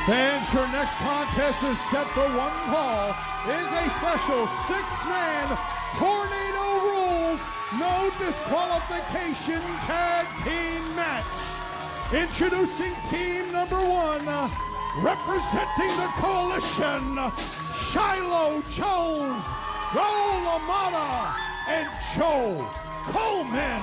Fans, your next contest is set for one fall. It is a special six-man tornado rules, no disqualification tag team match. Introducing team number one, representing the coalition, Shiloh Jones, Joe LaMotta, and Joe Coleman.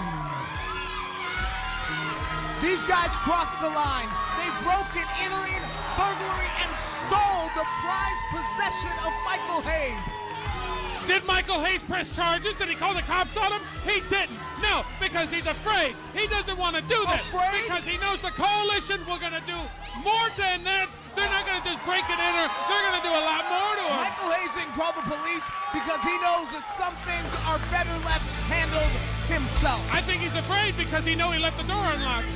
These guys crossed the line. They broke an entering, burglary, and stole the prized possession of Michael Hayes. Did Michael Hayes press charges? Did he call the cops on him? He didn't. No, because he's afraid. He doesn't want to do that. Afraid? Because he knows the coalition will going to do more than that. They're not going to just break and enter. They're going to do a lot more to him. Michael Hayes didn't call the police because he knows that some things are better left handled himself. I think he's afraid because he knows he left the door unlocked.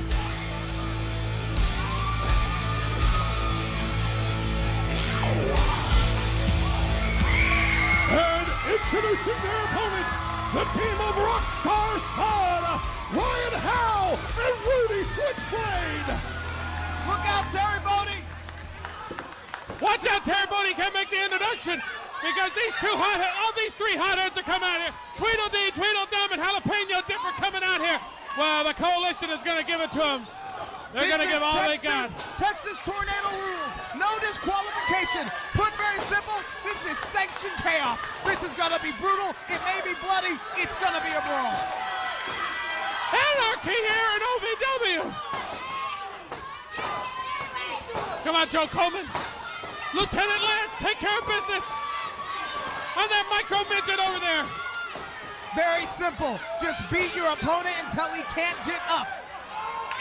And introducing their opponents, the team of Rockstar, Spud, Ryan Howe, and Rudy Switchblade. Look out, Terry Bodie. Watch out, Terry Bodie can't make the introduction because these three hotheads are coming out here. Tweedledee, Tweedledum, and Jalapeno Dip are coming out here. Well, the coalition is going to give it to them. They're going to give all they got. Texas tornado rules. No disqualification. Put very simple, this is sanctioned chaos. This is going to be brutal. It may be bloody. It's going to be a brawl. Anarchy here in OVW. Come on, Joe Coleman. Lieutenant Lance, take care of business on that micro midget over there. Very simple. Just beat your opponent until he can't get up.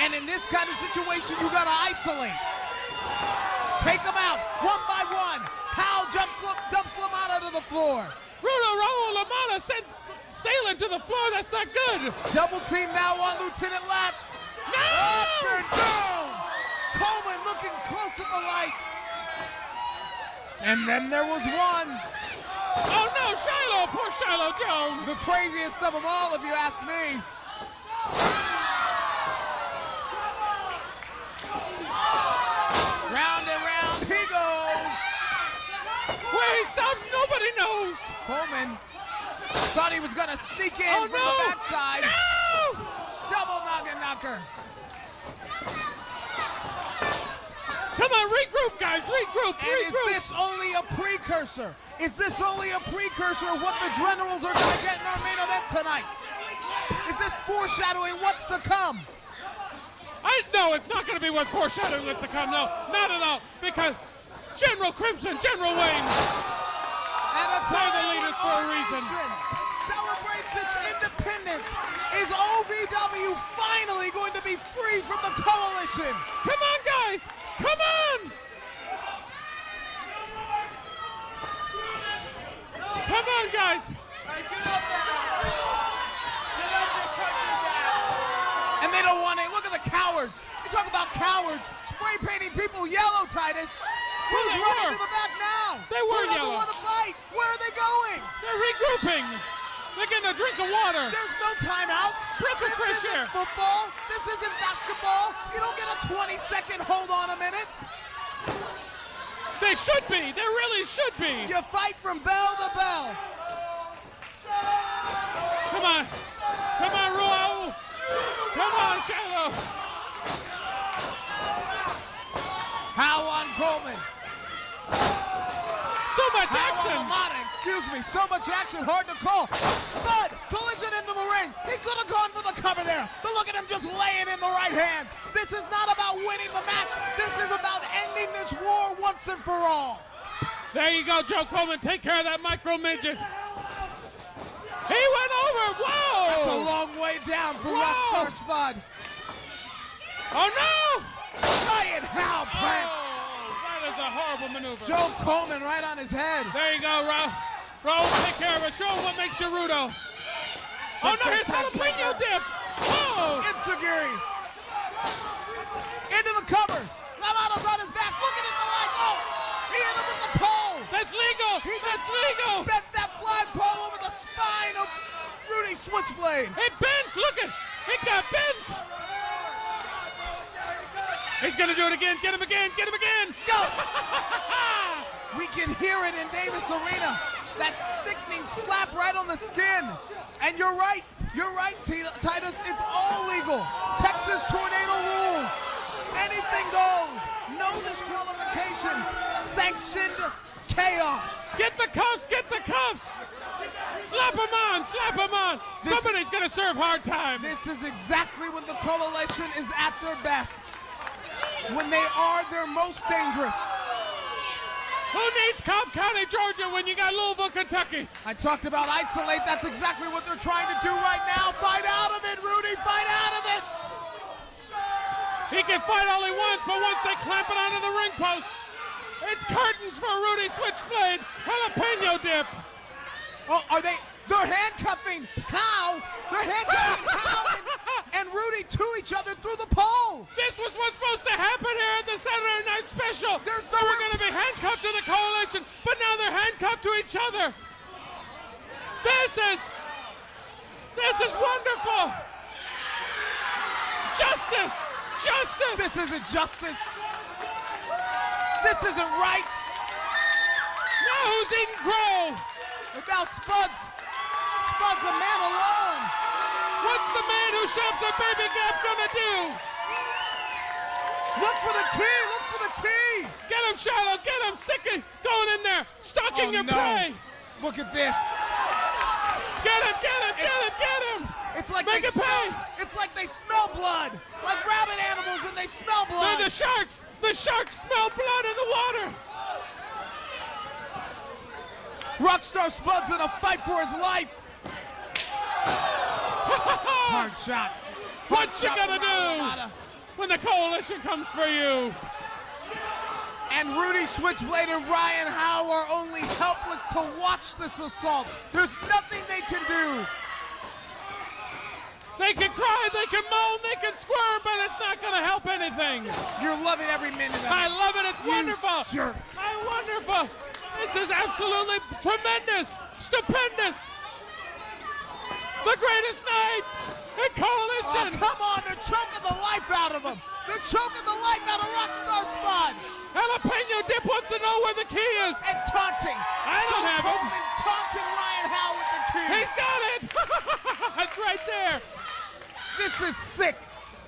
And in this kind of situation, you gotta isolate. Take them out, one by one. Howe dumps LaMotta to the floor. Raul LaMotta sent sailing to the floor, that's not good. Double team now on Lieutenant Lance. No! Up and down. Coleman looking close at the lights. And then there was one. Oh no, Shiloh, poor Shiloh Jones. The craziest of them all, if you ask me. Round and round he goes. Where he stops, nobody knows. Coleman thought he was gonna sneak in from the backside. No! Double noggin knocker. Come on, regroup, guys, regroup. And is this only a precursor? Is this only a precursor of what the Generals are gonna get in our main event tonight? Is this foreshadowing what's to come? No, it's not going to be what's foreshadowing what's to come. No, not at all. Because General Crimson, General Wayne, they're the leaders for a reason. Celebrates its independence. Is OVW finally going to be free from the coalition? Come on, guys. Come on. Come on, guys. And they don't want it. Look at the cowards. You talk about cowards. Spray painting people yellow, Titus. Who's running to the back now? They were Who yellow. doesn't want to fight? Where are they going? They're regrouping. They're getting a drink of water. There's no timeouts. Breath of fresh This air. isn't football. This isn't basketball. You don't get a 20-second hold on a minute. They should be. They really should be. You fight from bell to bell. Come on. Come on, Ruel. Come on, Shiloh. Howe on Coleman. So much action. Excuse me, so much action, hard to call. Spud, collision into the ring. He could have gone for the cover there, but look at him just laying in the right hands. This is not about winning the match. This is about ending this war once and for all. There you go, Joe Coleman. Take care of that micro midget. He went over. Whoa. That's a long way down for Rockstar Spud. Oh, no. Giant Howe plants. That is a horrible maneuver. Joe Coleman right on his head. There you go, Raul, take care of it. Show him what makes you Rudo. Oh, no, here's Jalapeno Dip. Whoa. Enziguri. Into the cover. LaMotta's on his back. Looking at the light. Oh, he hit him with the pole. That's legal. That's legal. Bent that flagpole over the spine of Rudy Switchblade. It bent. Look at it. It got bent. He's He's gonna do it again. Get him again. Get him again. Go! We can hear it in Davis Arena. That sickening slap right on the skin. And you're right, Titus, it's all legal. Texas Tornado rules. Anything goes. No disqualifications. Sanctioned chaos. Get the cuffs, get the cuffs. Slap him on, slap him on. Somebody's gonna serve hard time. This is exactly when the Coalition is at their best. When they are their most dangerous. Who needs Cobb County, Georgia when you got Louisville, Kentucky? I talked about isolate. That's exactly what they're trying to do right now. Fight out of it, Rudy. Fight out of it. He can fight all he wants, but once they clamp it onto the ring post, it's curtains for Rudy Switchblade. Jalapeno dip. Oh, are they? They're handcuffing Howe. They're handcuffing Howe and Rudy to each other through the pole. This was what's supposed to happen here at the Saturday Night Special. They There's no were going to be handcuffed to the Coalition, but now they're handcuffed to each other. This is wonderful. Justice. Justice! This isn't justice. This isn't right. Now who's eating crow? And now Spud's a man alone. What's the man who shops at Baby Gap gonna do? Look for the key, look for the key. Get him, Shiloh, get him. Sick of going in there, stalking your prey. Look at this. Get him, get him, get him, get him. It's like Make it pay. It's like they smell blood. Like rabbit animals and they smell blood. They're the sharks. The sharks smell blood in the water. Rockstar Spud's in a fight for his life. Hard shot. What you gonna do when the Coalition comes for you? And Rudy Switchblade and Ryan Howe are only helpless to watch this assault. There's nothing they can do. They can cry, they can moan, they can squirm, but it's not going to help anything. You're loving every minute of it. I love it. It's wonderful. Jerk. Wonderful. This is absolutely tremendous, stupendous. The greatest night in Coalition. Oh, come on, they're choking the life out of him. They're choking the life out of Rockstar Spud. Jalapeno Dip wants to know where the key is. And taunting. I don't have it. Taunting Ryan Howe with the key. He's got it. It's right there. This is sick.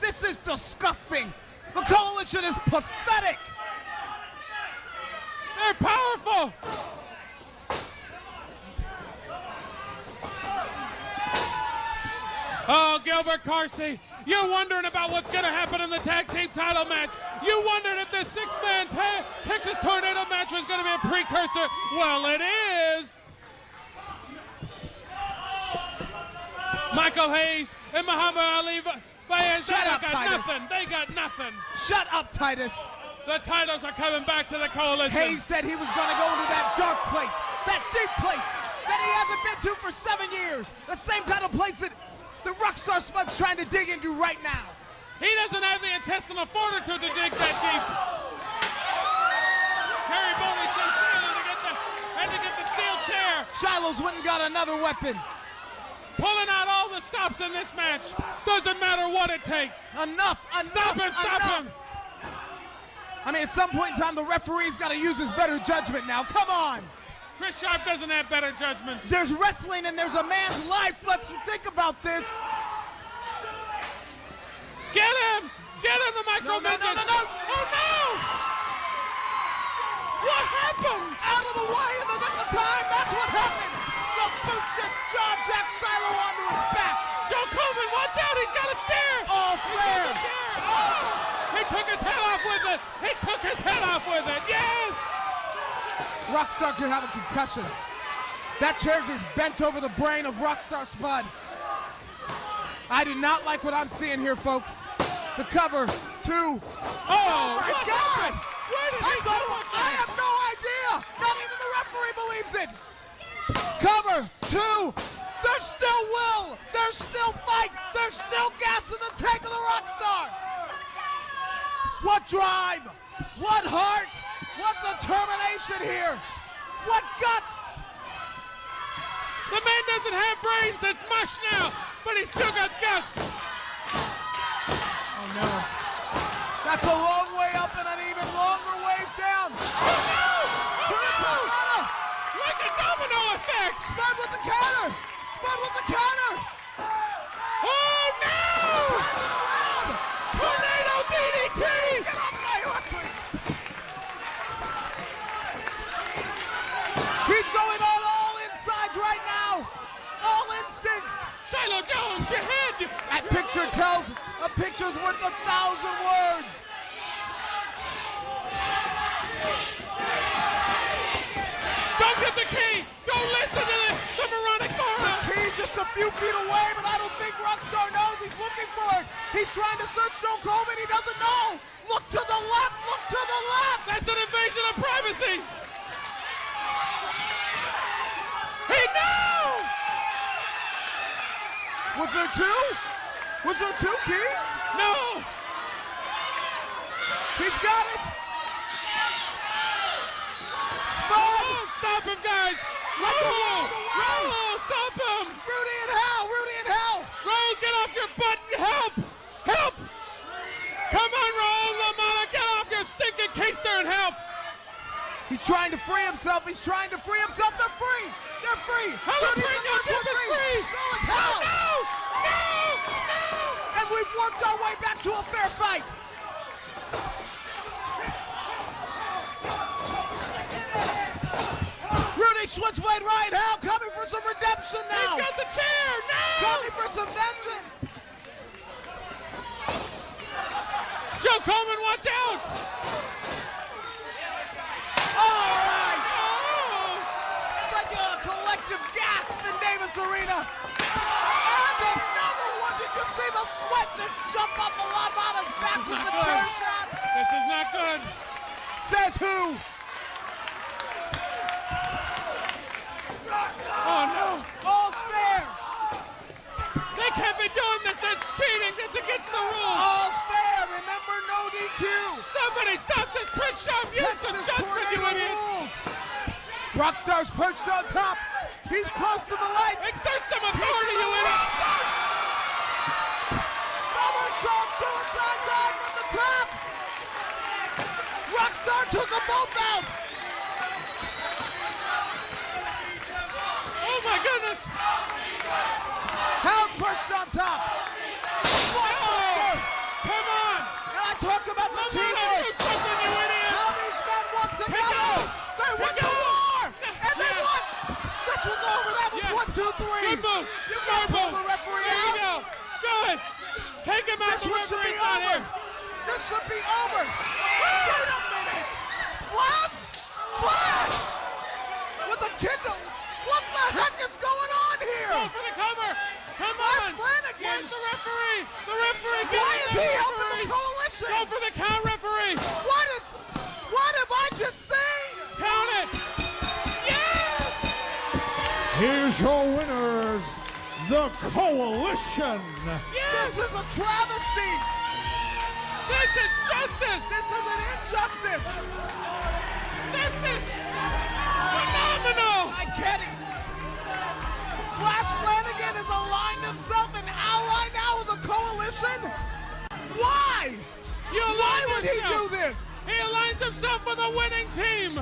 This is disgusting. The Coalition is pathetic. They're powerful. Oh, Gilbert Carsey, you're wondering about what's going to happen in the tag team title match. You wondered if this six-man Texas Tornado match was going to be a precursor. Well, it is. Michael Hayes and Muhammad Ali Baez, they got nothing. They got nothing. Shut up, Titus. The titles are coming back to the Coalition. Hayes said he was going to go into that dark place, that deep place that he hasn't been to for 7 years. The same kind of place that the Rockstar Spud's trying to dig into right now. He doesn't have the intestinal fortitude to dig that deep. Harry Bowley sent Shiloh to get the steel chair. Shiloh's went and got another weapon. Pulling out all the stops in this match. Doesn't matter what it takes. Enough. Stop him, stop him. I mean, at some point in time, the referee's got to use his better judgment now. Come on. Chris Sharp doesn't have better judgment. There's wrestling and there's a man's life. Let's think about this. Get him. Get him, the micro midget. No. Oh, no. What happened? Out of the way in the nick of time. That's what happened. The boot just John Jack Shiloh onto his back. Joe Coleman, watch out. He's got a stare. Oh, flare. Oh. He took his head off with it. He took his head off with it. Yes. Rockstar could have a concussion. That chair just bent over the brain of Rockstar Spud. I do not like what I'm seeing here, folks. The cover, 2. Oh my God! Where did he go? I have no idea. Not even the referee believes it. Cover, 2. There's still will. There's still fight. There's still gas in the tank of the Rockstar. What drive? What heart? What determination here? What guts? The man doesn't have brains. It's mush now, but he's still got guts. Oh no. That's a long way tells a picture's worth 1,000 words. Don't get the key! Don't listen to the moronic aura! The key just a few feet away, but I don't think Rockstar knows he's looking for it. He's trying to search Stone Cold and he doesn't know. Look to the left, look to the left! That's an invasion of privacy! He knew! Was there two? Was there two keys? No! He's got it! Spud! Stop him, guys! Roll! Roll! Stop him! Rudy and Howe! Rudy and Howe! Roll, get off your butt and help! Help! Come on, Roll! Lamana, get off your stinking keister and help! He's trying to free himself. He's trying to free himself. They're free. They're free. Jalapeno chip is free! So is Howe. No! No! No! And we've worked our way back to a fair fight. Rudy, Switchblade right. Howe coming for some redemption now. He's got the chair! No! Coming for some vengeance. Joe Coleman, watch out! All right. Oh! It's like a collective gasp in Davis Arena. And another one. Did you see the sweat just jump up a lot out his back with the chair shot? This is not good. Says who? Oh no! All's fair. They can't be doing this. That's cheating. That's against the rules. All's fair. Remember, no DQ. Somebody stop this Chris Sharp. Use some Texas judgment, you tornado idiot. rules. Rockstar's perched on top. He's close to the light. Exert some authority, you idiot. Somersault suicide dive from the top. Rockstar took them both out. Oh my goodness. Howe perched on top. Oh, come on. And I talked about the Come on, teamwork. do something, you idiot. How these men work Pick together. up. They went to Pick up. war. And they Yes. won. This was over. That was Yes. 1, 2, 3. Good move. You Smart can't pull move. the referee There you out. go. Good. Take him out. This The one should be referee's not over. here. This should be over. Wait a minute. Flash? Flash! With the Kindle. What the heck is going on here? Go for the cover. Come Flash on. Flanagan. Where's the referee? The referee. get Why in is there, he helping referee. the coalition? Go for the count, referee. What have I just seen? Count it. Yes. Here's your winners, the Coalition. Yes. This is a travesty. This is justice. This is an injustice. This is phenomenal. I get it. Flash Flanagan has aligned himself an ally now with the coalition. Why? You Why align would he yourself. do this? He aligns himself with a winning team.